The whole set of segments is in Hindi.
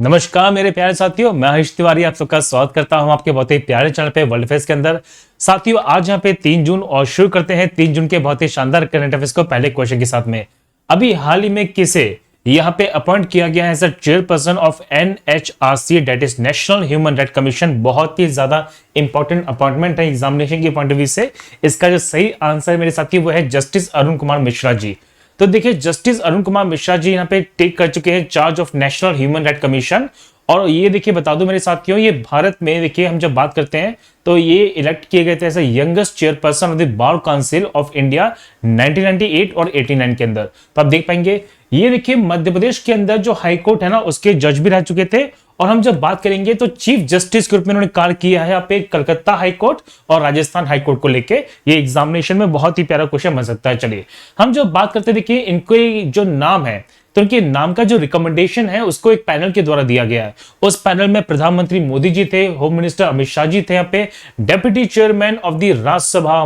नमस्कार मेरे प्यारे साथियों, मैं हरीश तिवारी आप सबका स्वागत करता हूं आपके बहुत ही प्यारे चैनल पे वर्ल्ड अफेयर्स के अंदर। साथियों, आज यहां पे 3 जून और शुरू करते हैं 3 जून के बहुत ही शानदार करंट अफेयर्स को पहले क्वेश्चन के साथ में। अभी हाल ही में किसे यहां पे अपॉइंट किया गया है as chairperson of NHRC, that is national human right commission. बहुत ही ज्यादा इंपॉर्टेंट अपॉइंटमेंट है एग्जामिनेशन के पॉइंट ऑफ व्यू से। इसका जो सही आंसर मेरे साथियों वो है जस्टिस अरुण कुमार मिश्रा जी। तो देखिए, जस्टिस अरुण कुमार मिश्रा जी यहाँ पे टेक कर चुके हैं charge of national human right commission. और ये देखिए बता दूं मेरे साथियों, ये भारत में देखिए हम जब बात करते हैं तो ये इलेक्ट किए गए थे as youngest chairperson of the bar council of India 1998 और 89 के अंदर। तो आप देख पाएंगे ये देखिए मध्य प्रदेश के अंदर जो हाई कोर्ट है ना उसके जज भी रह चुके थे। और हम जब बात करेंगे तो चीफ जस्टिस के रूप में उन्होंने कार्य किया है यहाँ पे कलकत्ता हाई कोर्ट और राजस्थान हाई कोर्ट को लेके। ये एग्जामिनेशन में बहुत ही प्यारा क्वेश्चन बन सकता है। चलिए हम जब बात करते हैं, देखिए इनके जो नाम है तो उनके नाम का जो रिकमेंडेशन है उसको एक पैनल के द्वारा दिया गया है। उस पैनल में प्रधानमंत्री मोदी जी थे, होम मिनिस्टर अमित शाह जी थे, यहाँ पे deputy chairman of the Rajya Sabha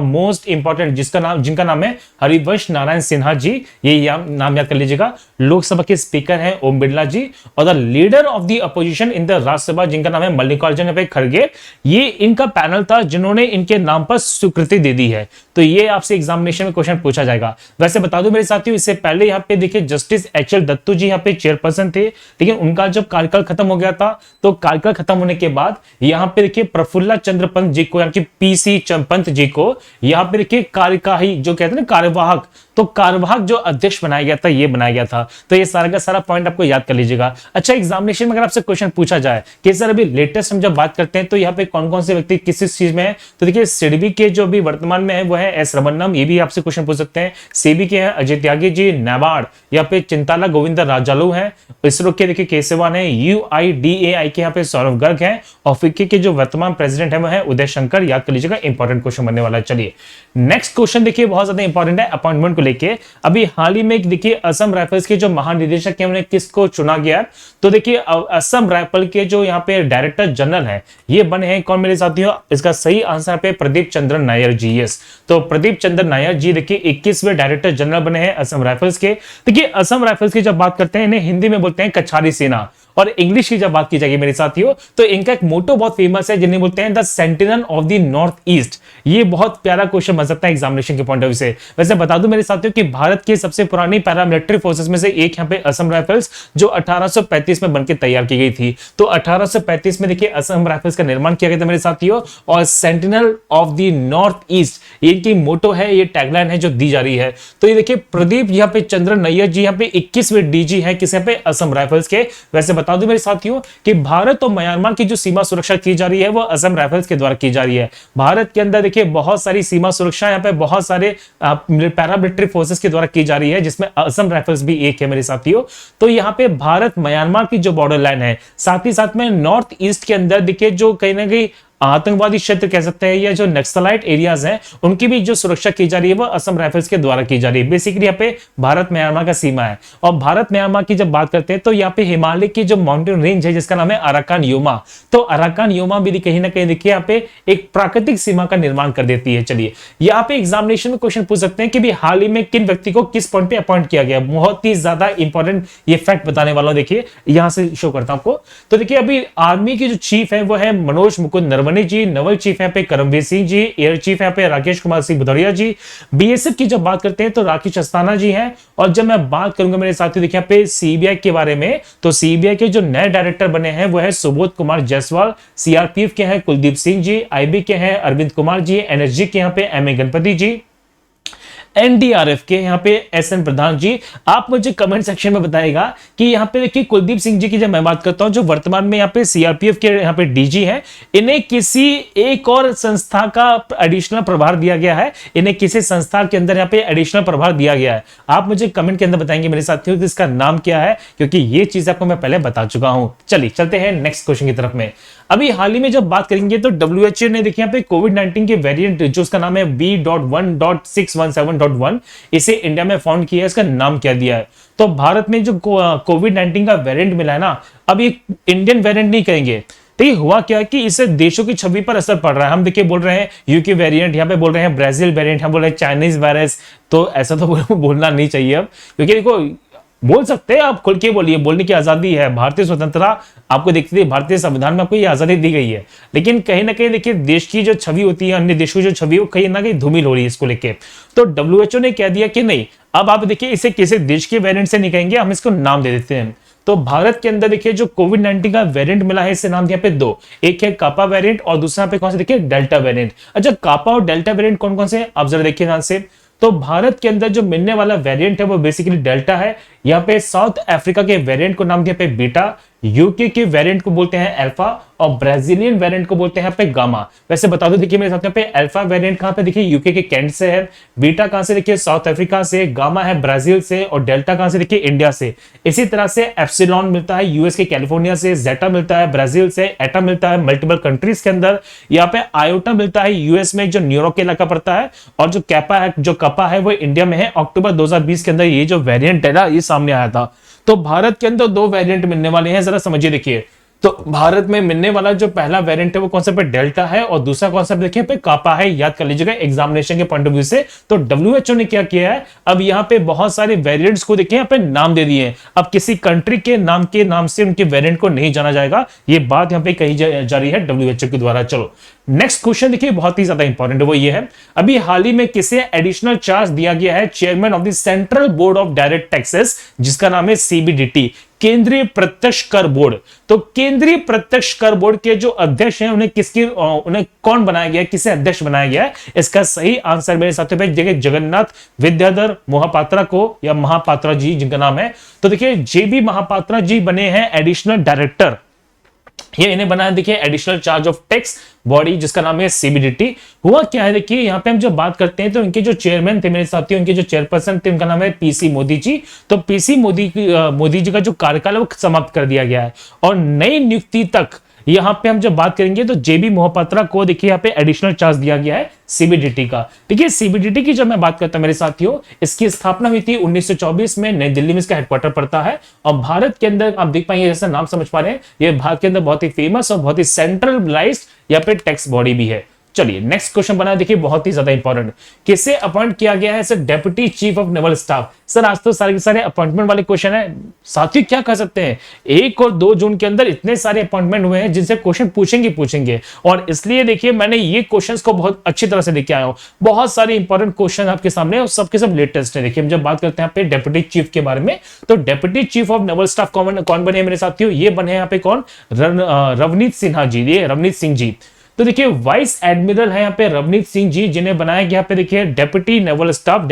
जिनका नाम है हरिवंश नारायण सिन्हा जी, ये नाम याद कर लीजिएगा। लोकसभा के स्पीकर हैं ओम बिरला जी, और the leader of the opposition in the Rajya Sabha जिनका नाम है मल्लिकार्जुन खड़गे। ये इनका पैनल था जिन्होंने इनके नाम पर स्वीकृति दे दी है। तो ये आपसे एग्जामिनेशन में क्वेश्चन पूछा जाएगा। वैसे बता दूं मेरे साथियों, इससे पहले यहाँ पे देखिए जस्टिस HL दत्तू जी यहाँ पे चेयरपर्सन थे, लेकिन उनका जब कार्यकाल खत्म हो गया था तो कार्यकाल खत्म होने के बाद यहाँ पे देखिए प्रफुल्ला चंद्र पंत जी को, यानी कि PC पंत जी को यहाँ पे देखिए कार्यवाही जो कहते हैं ना कार्यवाहक, तो कार्यवाहक जो अध्यक्ष बनाया गया था ये बनाया गया था। तो ये सारा का सारा पॉइंट आपको याद कर लीजिएगा। अच्छा, एग्जामिनेशन में अगर आपसे क्वेश्चन पूछा जाए कि सर अभी लेटेस्ट हम जब बात करते हैं तो यहाँ पे कौन कौन से व्यक्ति किस चीज में है, तो देखिए सिडबी के जो अभी वर्तमान में है वो है S रमन्नम, ये भी आपसे क्वेश्चन पूछ सकते हैं। सेबी के हैं अजय त्यागी जी, नाबार्ड यहाँ पे चिंताला गोविंद राजालू है, इसरो के देखिए केसवान है, UIDAI के यहाँ पे सौरभ गर्ग है, और फिक्की के जो वर्तमान प्रेसिडेंट है वो है उदय शंकर। याद कर लीजिएगा, इंपॉर्टेंट क्वेश्चन बनने वाला है। चलिए नेक्स्ट क्वेश्चन देखिए बहुत ज्यादा इंपॉर्टेंट है अपॉइंटमेंट को लेके। अभी हाल ही में देखिए असम राइफल्स के जो महानिदेशक हैं उन्हें किसको चुना गया, तो देखिए असम राइफल के जो यहाँ पे डायरेक्टर जनरल है ये बने हैं कौन मेरे साथियों, इसका सही आंसर पे प्रदीप चंद्र नायर जी। यस, तो प्रदीप चंद्र नायर जी देखिए 21वें डायरेक्टर जनरल बने हैं असम राइफल्स के। देखिए असम राइफल्स की जब बात करते हैं इन्हें हिंदी में बोलते हैं कछारी सेना, और इंग्लिश की जब बात की जाएगी मेरे साथियों तो इनका एक मोटो बहुत फेमस है जिन्हें बोलते हैं the sentinel of the north east. ये बहुत प्यारा क्वेश्चन बन सकता है एग्जामिनेशन के पॉइंट ऑफ व्यू से। वैसे बता दूं मेरे साथियों कि भारत की सबसे पुरानी पैरामिलिट्री फोर्सेस में से एक यहाँ पे असम राइफल्स जो 1835 में बनकर तैयार की गई थी। तो 1835 में देखिए असम राइफल्स का निर्माण किया गया था मेरे साथियों, और sentinel of the north east ये इनकी मोटो है, ये टैगलाइन है जो दी जा रही है। तो ये देखिए प्रदीप यहाँ पे चंद्र नैयर जी यहाँ पे 21वें DG है किस पे असम राइफल्स के। वैसे बता दूं मेरे साथियों कि भारत और म्यांमार की जो सीमा सुरक्षा की जा रही है वो असम राइफल्स के द्वारा की जा रही है। भारत के अंदर देखिए बहुत सारी सीमा सुरक्षा यहाँ पे बहुत सारे पैरामिलिट्री फोर्सेस के द्वारा की जा रही है, जिसमें असम राइफल्स भी एक है मेरे साथियों। तो यहाँ पे भारत म्यांमार की जो बॉर्डर लाइन है, साथ ही साथ में नॉर्थ ईस्ट के अंदर देखिए जो कहीं ना कहीं आतंकवादी क्षेत्र कह सकते हैं या जो नक्सलाइट एरियाज हैं उनकी भी जो सुरक्षा की जा रही है वो असम राइफल्स के द्वारा की जा रही है। बेसिकली यहाँ पे भारत म्यांमार का सीमा है, और भारत म्यांमार की जब बात करते हैं तो यहाँ पे हिमालय की जो माउंटेन रेंज है जिसका नाम है अराकान योमा, तो अराकान योमा भी कहीं ना कहीं देखिए यहाँ पे एक प्राकृतिक सीमा का निर्माण कर देती है। चलिए यहाँ पे एग्जामिनेशन में क्वेश्चन पूछ सकते हैं कि भी हाल ही में किन व्यक्ति को किस पॉइंट पे अपॉइंट किया गया। बहुत ही ज्यादा इंपॉर्टेंट ये फैक्ट बताने वाला हूं, देखिए यहां से शो करता हूं आपको। तो देखिए अभी आर्मी की जो चीफ है वो है मनोज मुकुंद नरवणे जी, नवल चीफ है पे करमवीर सिंह जी, एयर चीफ है पे राकेश कुमार सिंह भदौरिया जी। BSF की जब बात करते हैं तो राकेश अस्थाना जी हैं। और जब मैं बात करूंगा मेरे साथियों देखिए पे CBI के बारे में, तो CBI के जो नए डायरेक्टर बने हैं वो है सुबोध कुमार जायसवाल, CRPF के हैं कुलदीप सिंह जी, IB के हैं अरविंद कुमार जी, NSG के यहाँ पे MA गणपति जी, NDRF के यहाँ पे SN प्रधान जी। आप मुझे कमेंट सेक्शन में बताएगा कि यहाँ पे देखिए कुलदीप सिंह जी की जब मैं बात करता हूं जो वर्तमान में यहाँ पे CRPF के यहाँ पे DG हैं, इन्हें किसी एक और संस्था का एडिशनल प्रभार दिया गया है, इन्हें किसी संस्था के अंदर यहाँ पे एडिशनल प्रभार दिया गया है। आप मुझे कमेंट के अंदर बताएंगे मेरे साथियों इसका नाम क्या है, क्योंकि ये चीज आपको मैं पहले बता चुका हूं। चलिए चलते हैं नेक्स्ट क्वेश्चन की तरफ में। अभी हाल ही में जब बात करेंगे तो WHO ने देखिए यहाँ पे कोविड-19 के वेरिएंट जो उसका नाम है B.1.617.1 इसे इंडिया में फाउंड किया है, इसका नाम क्या दिया है। तो भारत में जो कोविड-19 का वेरिएंट मिला है ना, अब ये इंडियन वेरिएंट नहीं कहेंगे। तो ये हुआ क्या कि इससे देशों की छवि पर असर पड़ रहा है। हम देखिए बोल रहे हैं यूके वेरिएंट, यहाँ पे बोल रहे हैं ब्राजील वेरिएंट, हम बोल रहे हैं चाइनीज वायरस। तो ऐसा तो बोलना नहीं चाहिए अब, क्योंकि देखो बोल सकते हैं आप, खुल के बोलिए, बोलने की आजादी है, भारतीय स्वतंत्रता आपको देखती थी, भारतीय संविधान में आपको ये आजादी दी गई है। लेकिन कहीं ना कहीं देखिए देश की जो छवि होती है, अन्य देशों की जो छवि, वो कहीं ना कहीं धूमिल हो रही है इसको लेके। तो डब्ल्यूएचओ ने कह दिया कि नहीं, अब आप देखिए इसे किसी देश के वेरिएंट से नहीं कहेंगे, हम इसको नाम दे देते हैं। तो भारत के अंदर देखिए जो कोविड 19 का वेरिएंट मिला है, इसे नाम दिया पे दो, एक है कापा वेरिएंट और दूसरा पे कौन सा देखिए डेल्टा वेरिएंट। अच्छा, कापा और डेल्टा वेरिएंट कौन कौन से, आप जरा देखिए ध्यान से। तो भारत के अंदर जो मिलने वाला वेरिएंट है वो बेसिकली डेल्टा है। यहाँ पे साउथ अफ्रीका के वेरिएंट को नाम दिया पे बीटा, यूके के वेरिएंट को बोलते हैं अल्फा और ब्राजीलियन वेरिएंट को बोलते हैं पे गामा। वैसे बता दो देखिए मेरे साथ पे अल्फा वेरिएंट कहां पे देखिए यूके के कैंट से है, बीटा कहां से देखिए साउथ अफ्रीका से, गामा है ब्राजील से और डेल्टा कहां से देखिए इंडिया से। इसी तरह से एप्सिलॉन मिलता है यूएस के कैलिफोर्निया से, जेटा मिलता है ब्राजील से, एटा मिलता है मल्टीपल कंट्रीज के अंदर, यहाँ पे आयोटा मिलता है यूएस में जो न्यूयॉर्क के इलाका पड़ता है, और जो कैपा है, जो कपा है वो इंडिया में है। अक्टूबर 2020 के अंदर ये जो वेरिएंट है ना, ये सामने आया था। तो भारत के अंदर दो वेरिएंट मिलने वाले हैं, जरा समझिए देखिए। तो भारत में मिलने वाला जो पहला वेरिएंट है वो कौन सा पे डेल्टा है और दूसरा कौन सा देखिए पे कापा है, याद कर लीजिएगा एग्जामिनेशन के पॉइंट ऑफ व्यू से। तो डब्ल्यूएचओ ने क्या किया है, अब यहाँ पे बहुत सारे वेरिएंट्स को देखिए यहाँ पे नाम दे दिए हैं। अब किसी कंट्री के नाम से उनके वेरिएंट को नहीं जाना जाएगा, ये बात यहाँ पे कही जा रही है डब्ल्यूएचओ के द्वारा। चलो नेक्स्ट क्वेश्चन देखिए, बहुत ही ज्यादा इंपॉर्टेंट है, वो ये है अभी हाल ही में किसे एडिशनल चार्ज दिया गया है chairman of the central board of direct taxes, जिसका नाम है सीबीडीटी, केंद्रीय प्रत्यक्ष कर बोर्ड। तो केंद्रीय प्रत्यक्ष कर बोर्ड के जो अध्यक्ष हैं उन्हें कौन बनाया गया है, किसे अध्यक्ष बनाया गया है? इसका सही आंसर मेरे साथियों पे देखिए जगन्नाथ विद्याधर मोहापात्रा को, या महापात्रा जी जिनका नाम है। तो देखिए जेबी महापात्रा जी बने हैं एडिशनल डायरेक्टर, ये इन्हें बनाया देखिए additional charge of tax body, जिसका नाम है सीबीडीटी। हुआ क्या है देखिए, यहाँ पे हम जब बात करते हैं तो इनके जो चेयरमैन थे मेरे साथियों, इनके जो चेयरपर्सन थे उनका नाम है पीसी मोदी जी। तो पीसी मोदी जी का जो कार्यकाल है वो समाप्त कर दिया गया है और नई नियुक्ति तक यहां पे हम जब बात करेंगे तो जेबी मोहपात्रा को देखिए यहाँ पे एडिशनल चार्ज दिया गया है सीबीडीटी का। देखिए सीबीडीटी की जब मैं बात करता हूं मेरे साथियों, इसकी स्थापना हुई थी 1924 में, नई दिल्ली में इसका हेडक्वार्टर पड़ता है। और भारत के अंदर आप देख पाएंगे, जैसा नाम समझ पा रहे हैं, ये भारत के अंदर बहुत ही फेमस और बहुत ही सेंट्रलाइज्ड यहाँ पे टैक्स बॉडी भी है। चलिए नेक्स्ट क्वेश्चन बना देखिए, बहुत ही ज्यादा इंपॉर्टेंट, किसे अपॉइंट किया गया है sir deputy chief of naval staff. Sir आज तो सारे के सारे अपॉइंटमेंट वाले क्वेश्चन है साथियों, क्या कह सकते हैं 1 और 2 जून के अंदर इतने सारे अपॉइंटमेंट हुए हैं जिनसे क्वेश्चन पूछेंगे। और इसलिए देखिए मैंने ये क्वेश्चंस को बहुत अच्छी तरह से लेके आया हूं, बहुत सारे इंपॉर्टेंट क्वेश्चन आपके सामने और सबके सब लेटेस्ट है। देखिए हम जब बात करते हैं यहाँ पे डेप्यूटी चीफ के बारे में, तो deputy chief of naval staff कौन बने मेरे साथियों, ये बने यहाँ पे कौन, रवनीत सिन्हा जी, ये रवनीत सिंह जी। तो देखिए वाइस एडमिरल है यहाँ पे रवनीत सिंह जी, जिन्हें बनाया गया पे देखिए डेप्यूटी नेवल स्टाफ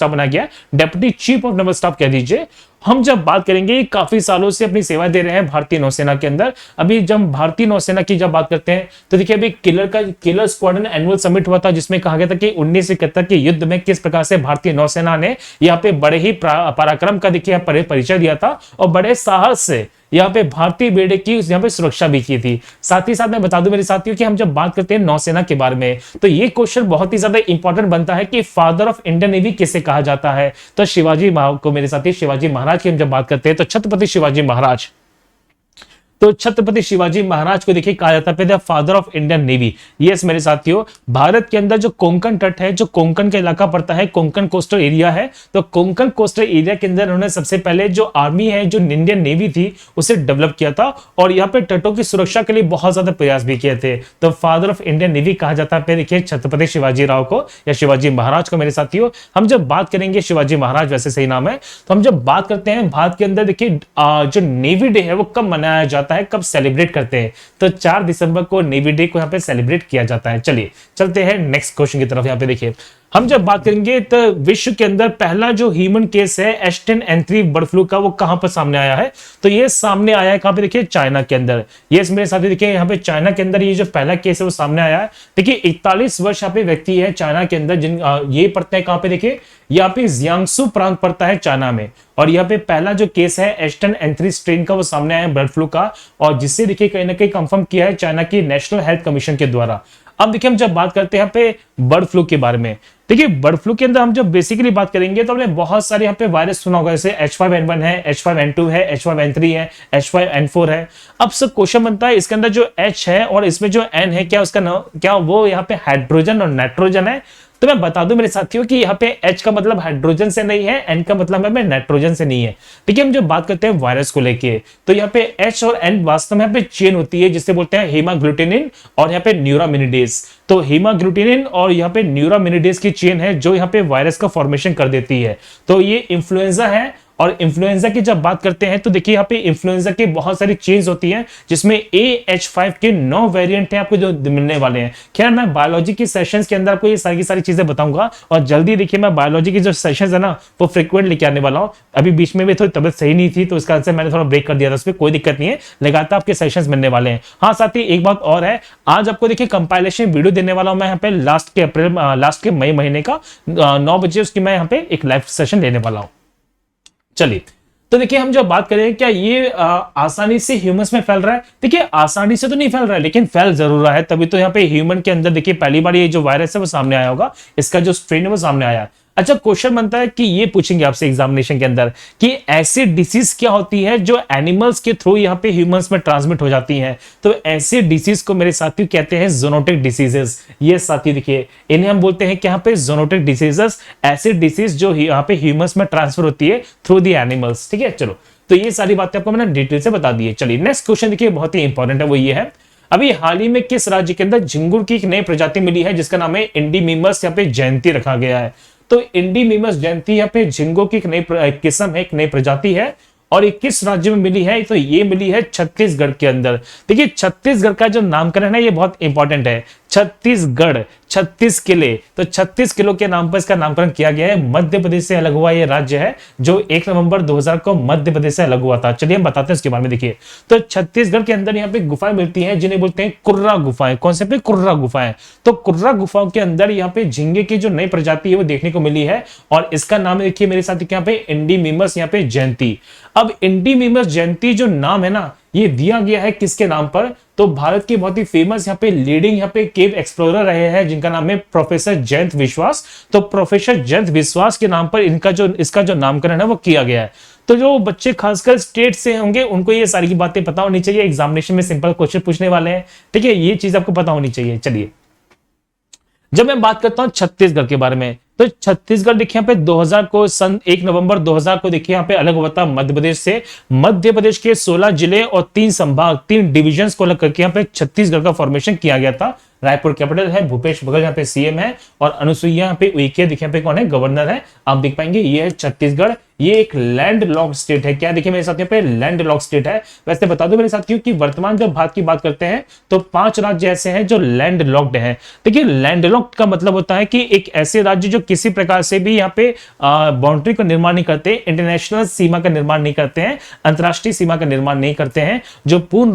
बनाया गया, deputy chief of naval staff कह दीजिए। हम जब बात करेंगे, काफी सालों से अपनी सेवा दे रहे हैं भारतीय नौसेना के अंदर। अभी जब भारतीय नौसेना की जब बात करते हैं तो देखिए अभी किलर स्क्वाड्रन एनुअल समिट हुआ था, जिसमें कहा गया था कि 1971 के युद्ध में किस प्रकार से भारतीय नौसेना ने यहाँ पे बड़े ही पराक्रम का देखिए परिचय दिया था और बड़े साहस से यहाँ पे भारतीय बेड़े की यहाँ पे सुरक्षा भी की थी। साथ ही साथ मैं बता दूं मेरे साथियों कि हम जब बात करते हैं नौसेना के बारे में, तो ये क्वेश्चन बहुत ही ज्यादा इंपॉर्टेंट बनता है कि फादर ऑफ इंडियन नेवी किसे कहा जाता है। तो शिवाजी को मेरे साथी शिवाजी महाराज की हम जब बात करते हैं तो छत्रपति शिवाजी महाराज, तो छत्रपति शिवाजी महाराज को देखिए कहा जाता है father of Indian navy. Yes मेरे साथियों, भारत के अंदर जो कोंकण तट है, जो कोंकण का इलाका पड़ता है, कोंकण कोस्टल एरिया है, तो कोंकण कोस्टल एरिया के अंदर उन्होंने सबसे पहले जो आर्मी है, जो इंडियन नेवी थी, उसे डेवलप किया था और यहाँ पे तटों की सुरक्षा के लिए बहुत ज्यादा प्रयास भी किए थे। तो फादर ऑफ इंडियन नेवी कहा जाता है देखिए छत्रपति शिवाजी राव को या शिवाजी महाराज को मेरे साथियों। हम जब बात करेंगे शिवाजी महाराज, वैसे सही नाम है, तो हम जब बात करते हैं भारत के अंदर देखिए जो नेवी डे है वो कब मनाया जाता है, कब सेलिब्रेट करते हैं, तो 4 दिसंबर को नेवी डे को यहाँ पे सेलिब्रेट किया जाता है। चलिए चलते हैं नेक्स्ट क्वेश्चन की तरफ। यहाँ पे देखिए हम जब बात करेंगे तो विश्व के अंदर पहला जो ह्यूमन केस है H10N3 बर्ड फ्लू का, वो कहां पर सामने आया है, तो ये सामने आया है कहां पे देखिए चाइना के अंदर। ये मेरे साथी देखिए यहाँ पे चाइना के अंदर ये जो पहला केस है वो सामने आया है। देखिए 41 वर्ष यहाँ पे व्यक्ति है चाइना के अंदर, जिन ये पड़ता है कहां पे देखिए, यहाँ पे जियांगसू प्रांत पड़ता है चाइना में, और यहाँ पे पहला जो केस है H10N3 स्ट्रेन का वो सामने आया है बर्ड फ्लू का, और जिससे देखिए कहीं ना कहीं कंफर्म किया है चाइना की नेशनल हेल्थ कमीशन के द्वारा। अब देखिए हम जब बात करते हैं यहाँ पे बर्ड फ्लू के बारे में, देखिए बर्ड फ्लू के अंदर हम जब बेसिकली बात करेंगे तो हमने बहुत सारे यहाँ पे वायरस सुना होगा, जैसे H5N1 है, H5N2 है, H5N3 है, H5N4 है। अब सब क्वेश्चन बनता है इसके अंदर जो H है और इसमें जो N है, क्या उसका क्या वो यहाँ पे हाइड्रोजन और नाइट्रोजन है? तो मैं बता दूं मेरे साथियों कि यहाँ पे H का मतलब हाइड्रोजन से नहीं है, N का मतलब है नाइट्रोजन से नहीं है। ठीक है, हम जो बात करते हैं वायरस को लेके, तो यहाँ पे H और N वास्तव में यहाँ पे चेन होती है जिसे बोलते हैं हेमाग्लूटिनिन और यहाँ पे न्यूरामिनिडेज। तो हेमाग्लूटिनिन और यहाँ पे न्यूरामिनिडेज की चेन है जो यहाँ पे वायरस का फॉर्मेशन कर देती है। तो ये इन्फ्लुएंजा है, और इन्फ्लुएंजा की जब बात करते हैं तो देखिए यहाँ पे इन्फ्लुएंजा की बहुत सारी चेन्स होती हैं जिसमें AH5 के 9 वेरिएंट हैं आपको जो मिलने वाले हैं। खैर मैं बायोलॉजी की सेशंस के अंदर आपको ये सारी की सारी चीजें बताऊंगा, और जल्दी देखिए मैं बायोलॉजी की जो सेशंस है ना वो फ्रीक्वेंट लेके आने वाला हूं। अभी बीच में भी थोड़ी तबियत सही नहीं थी तो इसका से मैंने थोड़ा ब्रेक कर दिया था, उसमें कोई दिक्कत नहीं है, लगातार आपके सेशंस मिलने वाले हैं। हाँ साथ ही एक बात और है, आज आपको देखिए कंपाइलेशन वीडियो देने वाला हूं मैं यहाँ पे लास्ट के मई महीने का 9 बजे, उसकी मैं यहाँ पे एक लाइव सेशन लेने वाला हूं। चलिए, तो देखिए हम जब बात करें क्या ये आसानी से ह्यूमंस में फैल रहा है, देखिए आसानी से तो नहीं फैल रहा है लेकिन फैल जरूर रहा है, तभी तो यहाँ पे ह्यूमन के अंदर देखिए पहली बार ये जो वायरस है वो सामने आया होगा, इसका जो स्ट्रेन है वो सामने आया। अच्छा, क्वेश्चन बनता है कि ये पूछेंगे आपसे एग्जामिनेशन के अंदर कि ऐसी डिसीज क्या होती है जो एनिमल्स के थ्रू यहाँ पे ह्यूमंस में ट्रांसमिट हो जाती हैं। तो ऐसी डिसीज को मेरे साथी कहते हैं ज़ूनोटिक डिसीजेस। ये साथी देखिए इन्हें हम बोलते हैं कि यहाँ पे ज़ूनोटिक डिसीजेस, ऐसी डिसीज जो यहाँ पे ह्यूमंस में ट्रांसफर होती है थ्रू दी एनिमल्स। ठीक है, चलो तो ये सारी बातें आपको मैंने डिटेल से बता दी है। चलिए नेक्स्ट क्वेश्चन देखिए बहुत ही इंपॉर्टेंट है, वो ये है अभी हाल ही में किस राज्य के अंदर झिंगुर की एक नई प्रजाति मिली है जिसका नाम है इंडीमिमस, यहाँ पे जयंती रखा गया है। तो इंडीमिमस जयंती यहाँ पे झिंगों की एक नई किस्म है, एक नई प्रजाति है, और ये किस राज्य में मिली है, तो ये मिली है छत्तीसगढ़ के अंदर। देखिए छत्तीसगढ़ का जो नामकरण है ये बहुत इंपॉर्टेंट है, छत्तीसगढ़ 36 किले, तो 36 किलो के नाम पर इसका नामकरण किया गया है। मध्य प्रदेश से अलग हुआ ये राज्य है जो 1 नवंबर 2000 को मध्य प्रदेश से अलग हुआ था। चलिए हम बताते हैं इसके बारे में। देखिए तो छत्तीसगढ़ के अंदर यहाँ पे गुफाएं मिलती हैं जिन्हें बोलते हैं कुर्रा गुफाएं। कौन से पे? कुर्रा गुफाएं। तो कुर्रा गुफाओं के अंदर यहाँ पे झींगे की जो नई प्रजाति है वो देखने को मिली है, और इसका नाम देखिए मेरे साथ यहाँ पे इंडीमिमस यहाँ पे जयंती। अब इंडीमिमस जयंती जो नाम है ना ये दिया गया है किसके नाम पर? तो भारत के बहुत ही फेमस यहाँ पे लीडिंग यहाँ पे केव एक्सप्लोरर रहे हैं जिनका नाम है प्रोफेसर जयंत विश्वास। तो प्रोफेसर जयंत विश्वास के नाम पर इसका जो नामकरण है वो किया गया है। तो जो बच्चे खासकर स्टेट से होंगे उनको ये सारी की बातें पता होनी चाहिए, एग्जामिनेशन में सिंपल क्वेश्चन पूछने वाले हैं। ठीक है, ये चीज आपको पता होनी चाहिए। चलिए जब मैं बात करता हूं छत्तीसगढ़ के बारे में, तो छत्तीसगढ़ देखिए यहाँ पे 2000 को सन 1 नवंबर 2000 को देखिए यहाँ पे अलग हुआ था मध्य प्रदेश से। मध्य प्रदेश के 16 जिले और 3 संभाग 3 डिविजन्स को अलग करके यहाँ पे छत्तीसगढ़ का फॉर्मेशन किया गया था। रायपुर कैपिटल है, भूपेश बघेल यहाँ पे सीएम है, और अनुसुईया यहाँ पे उइके देखिए यहाँ पे कौन है? गवर्नर है। आप देख पाएंगे ये है छत्तीसगढ़। ये एक लैंड लॉक स्टेट है। क्या देखिए मेरे साथ यहाँ पे लैंड लॉक स्टेट है। वैसे बता दो मेरे साथियों कि वर्तमान जब भारत की बात करते हैं तो 5 राज्य ऐसे हैं जो लैंड लॉक्ड हैं। देखिए लैंड लॉक्ड का मतलब होता है कि एक ऐसे राज्य जो किसी प्रकार से भी यहाँ पे बाउंड्री का निर्माण नहीं करते, इंटरनेशनल सीमा का निर्माण नहीं करते हैं, अंतरराष्ट्रीय सीमा का निर्माण नहीं करते हैं, जो पूर्ण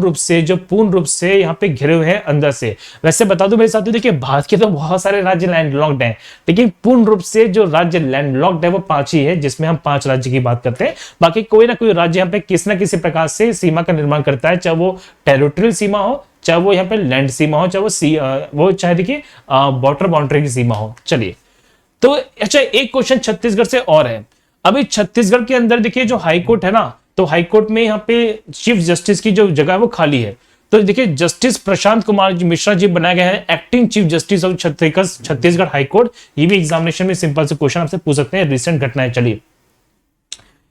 रूप से यहाँ पे घिरे हुए हैं अंदर से। वैसे बता दो मेरे साथियों देखिए भारत के तो बहुत सारे राज्य लैंड लॉक्ड हैं, लेकिन पूर्ण रूप से जो राज्य लैंड लॉक्ड है वो 5 ही है, जिसमें हम 5 राज्य की बात करते हैं। बाकी कोई ना कोई राज्य यहाँ पे किसी ना किसी प्रकार से सीमा का निर्माण करता है, चाहे वो टेरिटोरियल सीमा हो, चाहे वो यहाँ पे लैंड सीमा हो, चाहे वो चाहे देखिए बॉर्डर बाउंड्री की सीमा हो। चलिए तो अच्छा एक क्वेश्चन छत्तीसगढ़ से और है। अभी छत्तीसगढ़ के अंदर देखिए जो हाईकोर्ट है ना, तो हाईकोर्ट में यहाँ पे चीफ जस्टिस की जो जगह है वो खाली है। तो देखिए जस्टिस प्रशांत कुमार मिश्रा जी बनाए गए हैं acting chief justice of Chhattisgarh high court. ये भी एग्जामिनेशन में सिंपल से क्वेश्चन आपसे पूछ सकते हैं, रिसेंट घटना है। चलिए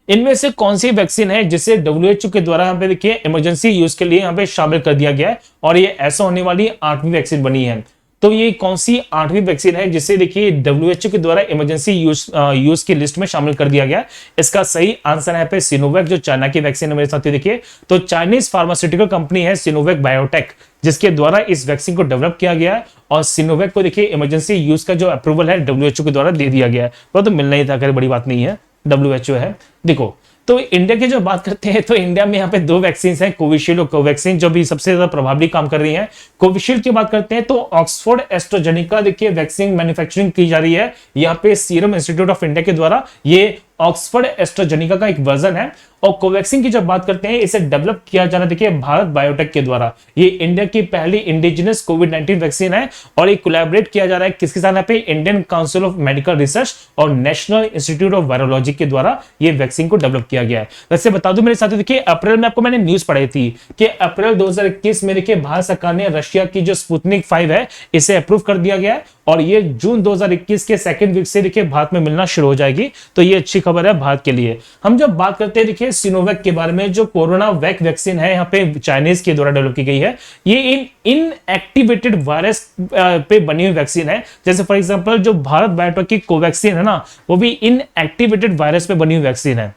इनमें से कौन सी वैक्सीन है जिसे WHO के द्वारा यहाँ पे देखिए इमरजेंसी यूज के लिए यहाँ पे शामिल कर दिया गया है, और ये ऐसा होने वाली 8वीं वैक्सीन बनी है। तो ये कौन सी 8वीं वैक्सीन है जिसे देखिए WHO के द्वारा इमरजेंसी यूज की लिस्ट में शामिल कर दिया गया? इसका सही आंसर है पे सिनोवैक, जो चाइना की वैक्सीन है मेरे साथ। देखिए तो चाइनीज फार्मास्यूटिकल कंपनी है सिनोवैक बायोटेक, जिसके द्वारा इस वैक्सीन को डेवलप किया गया है, और सिनोवैक को देखिए इमरजेंसी यूज का जो अप्रूवल है WHO के द्वारा दे दिया गया है। वो तो मिलना ही था, बड़ी बात नहीं है, WHO है। देखो तो इंडिया की जो बात करते हैं तो इंडिया में यहाँ पे 2 वैक्सीन हैं, कोविशील्ड और कोवैक्सीन, जो भी सबसे ज्यादा प्रभावी काम कर रही हैं। कोविशील्ड की बात करते हैं तो ऑक्सफोर्ड एस्ट्राजेनेका देखिए वैक्सीन मैन्युफैक्चरिंग की जा रही है यहाँ पे सीरम इंस्टीट्यूट ऑफ इंडिया के द्वारा। ये ऑक्सफोर्ड एस्ट्राजेनेका का एक वर्जन है। और कोवैक्सीन की जब बात करते हैं, इसे डेवलप किया जा रहा है देखिए भारत बायोटेक के द्वारा। ये इंडिया की पहली इंडिजिनस कोविड-19 वैक्सीन है और ये कोलैबोरेट किया जा रहा है किसके साथ? यहाँ पे Indian council of medical research और नेशनल इंस्टीट्यूट ऑफ वायरोलॉजी के द्वारा ये वैक्सीन को डेवलप किया गया है। वैसे बता दूं मेरे साथियों, देखिए अप्रैल में आपको मैंने न्यूज पढ़ाई थी कि अप्रैल 2021 में देखिए भारत सरकार ने रशिया की जो स्पुतनिक 5 है इसे अप्रूव कर दिया गया है और ये जून 2021 के सेकंड वीक से देखिए भारत में मिलना शुरू हो जाएगी। तो ये अच्छी खबर है भारत के लिए। हम जब बात करते हैं देखिए सिनोवैक के बारे में, जो कोरोना वैक वैक्सीन है यहाँ पे चाइनीज के द्वारा डेवलप की गई है। ये इनएक्टिवेटेड वायरस पे बनी हुई वैक्सीन है। जैसे फॉर एग्जांपल जो भारत बायोटेक की कोवैक्सीन है ना, वो भी इनएक्टिवेटेड वायरस पे बनी हुई वैक्सीन है।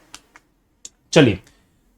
चलिए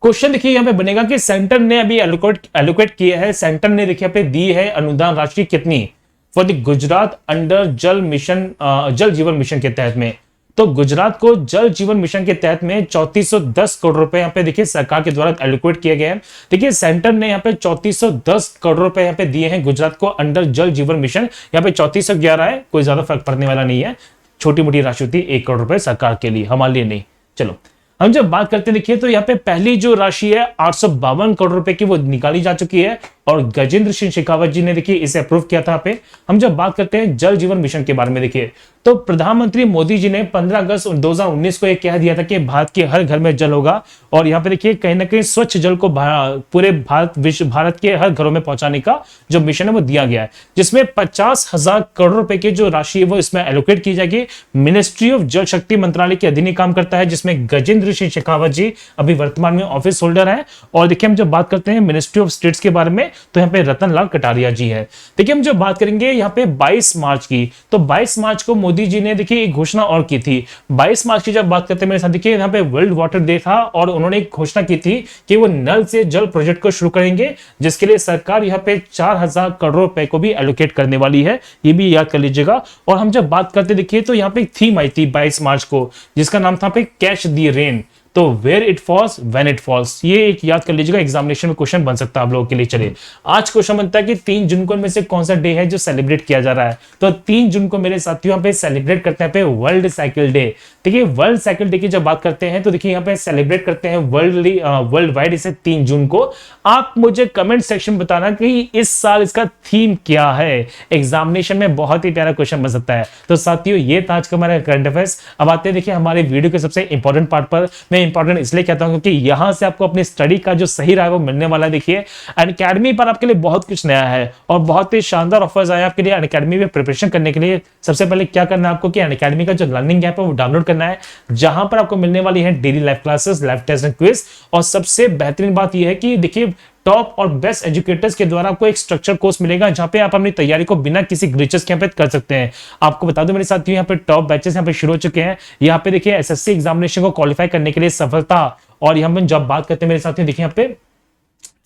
क्वेश्चन देखिए यहाँ पे बनेगा कि सेंटर ने अभी एलोकेट किया है, सेंटर ने देखिए पे दी है अनुदान राशि कितनी फॉर द गुजरात अंडर जल मिशन, जल जीवन मिशन के तहत में। तो गुजरात को जल जीवन मिशन के तहत में 3410 करोड़ रुपए यहाँ पे देखिए सरकार के द्वारा एलोकेट किए गए हैं। देखिए सेंटर ने यहाँ पे 3410 करोड़ रुपए यहाँ पे दिए हैं गुजरात को अंडर जल जीवन मिशन। यहाँ पे 3411 है, कोई ज्यादा फर्क पड़ने वाला नहीं है, छोटी मोटी राशि होती है 1 करोड़ रुपए सरकार के लिए, हमारे लिए नहीं। चलो हम जब बात करते हैं देखिए तो यहाँ पे पहली जो राशि है 852 करोड़ रुपए की वो निकाली जा चुकी है और गजेंद्र सिंह शेखावत जी ने देखिए इसे अप्रूव किया था। पे हम जब बात करते हैं जल जीवन मिशन के बारे में देखिए तो प्रधानमंत्री मोदी जी ने 15 अगस्त 2019 को ये कह दिया था कि भारत के हर घर में जल होगा और यहाँ पे देखिए कहीं ना कहीं स्वच्छ जल को पूरे भारत के हर घरों में पहुंचाने का जो मिशन है वो दिया गया है, जिसमें 50,000 करोड़ रुपए की जो राशि है वो इसमें एलोकेट की जाएगी। मिनिस्ट्री ऑफ जल शक्ति मंत्रालय के अधीन काम करता है, जिसमें गजेंद्र सिंह शेखावत जी अभी वर्तमान में ऑफिस होल्डर है। और देखिए हम जब बात करते हैं मिनिस्ट्री ऑफ स्टेट्स के बारे में तो यहाँ पे रतन लाल कटारिया जी है। देखिए हम जब बात करेंगे यहाँ पे 22 मार्च की, तो 22 मार्च को मोदी जी ने देखिए एक घोषणा और की थी। 22 मार्च की जब बात करते हैं मेरे साथ, देखिए यहाँ पे वर्ल्ड वाटर डे था और उन्होंने एक घोषणा की थी कि वो नल से जल प्रोजेक्ट को शुरू करेंगे, जिसके लिए सरकार यहाँ पे 4000 करोड़ रुपए को भी एलोकेट करने वाली है, ये भी याद कर लीजिएगा। और हम जब बात करते देखिए तो यहाँ पे एक थीम आई थी 22 मार्च को, जिसका नाम था पे कैच दी रेन। तो where it falls when it falls, ये एक याद कर लीजिएगा, एग्जामिनेशन में क्वेश्चन बन सकता है आप लोगों के लिए। चलिए आज क्वेश्चन बनता है कि 3 जून को में से कौन सा डे है जो सेलिब्रेट किया जा रहा है। तो 3 जून को मेरे साथियों यहाँ पे सेलिब्रेट करते हैं पे वर्ल्ड साइकिल डे। देखिए वर्ल्ड साइकिल डे की जब बात करते हैं तो देखिए यहाँ पे सेलिब्रेट करते हैं वर्ल्ड वाइड इसे 3 जून को। आप मुझे कमेंट सेक्शन बताना कि इस साल इसका थीम क्या है, एग्जामिनेशन में बहुत ही प्यारा क्वेश्चन बन सकता है। तो साथियों ये था आज का हमारा करंट अफेयर्स। अब आते हैं देखिए हमारे वीडियो के सबसे इंपॉर्टेंट पार्ट पर। मैं इंपॉर्टेंट इसलिए कहता हूं क्योंकि यहां से आपको अपनी स्टडी का जो सही राय वो मिलने वाला है। देखिए अनअकैडमी पर आपके लिए बहुत कुछ नया है और बहुत ही शानदार ऑफर्स आए आपके लिए अनअकैडमी में प्रिपरेशन करने के लिए। सबसे पहले क्या करना है आपको कि अनअकैडमी का जो लर्निंग ऐप है वो डाउनलोड करना है, जहां पर आपको मिलने वाली है daily live classes, live test and quiz. और सबसे बेहतरीन बात यह है कि देखिए टॉप और बेस्ट एजुकेटर्स के द्वारा आपको एक स्ट्रक्चर कोर्स मिलेगा, जहां पे आप अपनी तैयारी को बिना किसी ग्लिचेस के यहाँ पे कर सकते हैं। आपको बता दूं मेरे साथियों यहाँ पे टॉप बैचेस यहाँ पे शुरू हो चुके हैं। यहाँ पे देखिए एसएससी एग्जामिनेशन को क्वालिफाई करने के लिए सफलता, और यहाँ पे जब बात करते हैं मेरे साथियों देखिए यहाँ पे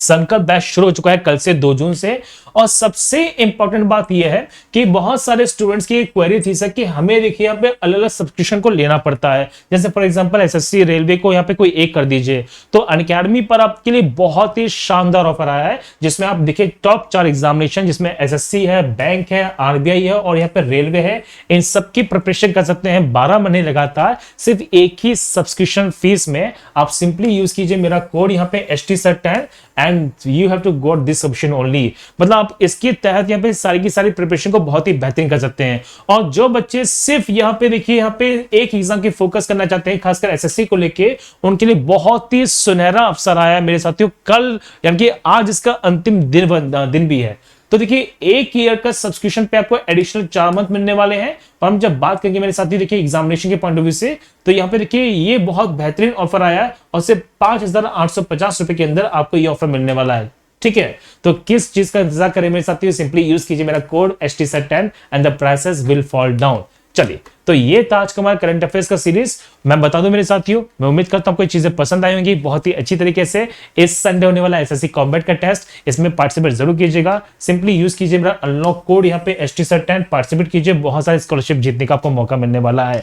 संकल्प बैच शुरू हो चुका है कल से 2 जून से। और सबसे इंपॉर्टेंट बात यह है कि बहुत सारे स्टूडेंट्स की एक क्वेरी थी सर कि हमें देखिए यहाँ पे अलग अलग सब्सक्रिप्शन को लेना पड़ता है, जैसे फॉर एग्जांपल एसएससी रेलवे को यहाँ पे कोई एक कर दीजिए। तो अनअकैडमी पर आपके लिए बहुत ही शानदार ऑफर आया है, जिसमें आप देखिए टॉप 4 एग्जामिनेशन, जिसमें एसएससी है, बैंक है, आरबीआई है और यहाँ पे रेलवे है, इन सबकी प्रिपरेशन कर सकते हैं 12 महीने लगातार सिर्फ एक ही सब्सक्रिप्शन फीस में। आप सिंपली यूज कीजिए मेरा कोड यहाँ पे HTSER10 and you have to got this option only. मतलब आप इसके तहत यहाँ पे सारी की सारी प्रिपरेशन को बहुत ही बेहतरीन कर सकते हैं। और जो बच्चे सिर्फ यहाँ पे देखिए यहाँ पे एक एग्जाम की फोकस करना चाहते हैं, खासकर एसएससी को लेके, उनके लिए बहुत ही सुनहरा अवसर आया मेरे साथियों। कल यानी कि आज इसका अंतिम दिन भी है। तो देखिए एक ईयर का सब्सक्रिप्शन पे आपको एडिशनल 4 मंथ मिलने वाले हैं। और हम जब बात करेंगे मेरे साथी देखिए एग्जामिनेशन के पॉइंट ऑफ व्यू से, तो यहाँ पे देखिए ये बहुत बेहतरीन ऑफर आया है और सिर्फ 5,850 रुपए के अंदर आपको ये ऑफर मिलने वाला है। ठीक है, तो किस चीज का इंतजार करें मेरे साथियों, सिंपली यूज कीजिए मेरा code HTSER10 and the prices will fall down. चलिए तो ये था आज का हमारा करंट अफेयर्स का सीरीज। मैं बता दूं मेरे साथियों, मैं उम्मीद करता हूं आपको चीजें पसंद आई होंगी बहुत ही अच्छी तरीके से। इस संडे होने वाला एसएससी कॉम्बैट का टेस्ट, इसमें पार्टिसिपेट जरूर कीजिएगा। सिंपली यूज कीजिए मेरा अनलॉक कोड यहाँ पे HTSER10, पार्टिसिपेट कीजिए, बहुत सारे स्कॉलरशिप जीतने का आपको मौका मिलने वाला है।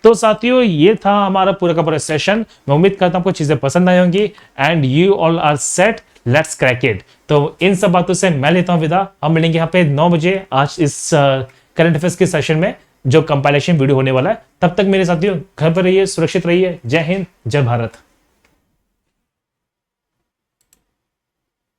तो साथियों ये था हमारा पूरा का पूरा सेशन। मैं उम्मीद करता हूं आपको चीजें पसंद आई होंगी and you all are set, let's crack it. तो इन सब बातों से मैं लेता हूं विदा। हम मिलेंगे यहाँ पे 9 बजे आज इस करंट अफेयर्स के सेशन में। जो कंपाइलेशन वीडियो होने वाला है। तब तक मेरे साथियों घर पर रहिए, सुरक्षित रहिए। जय हिंद, जय भारत।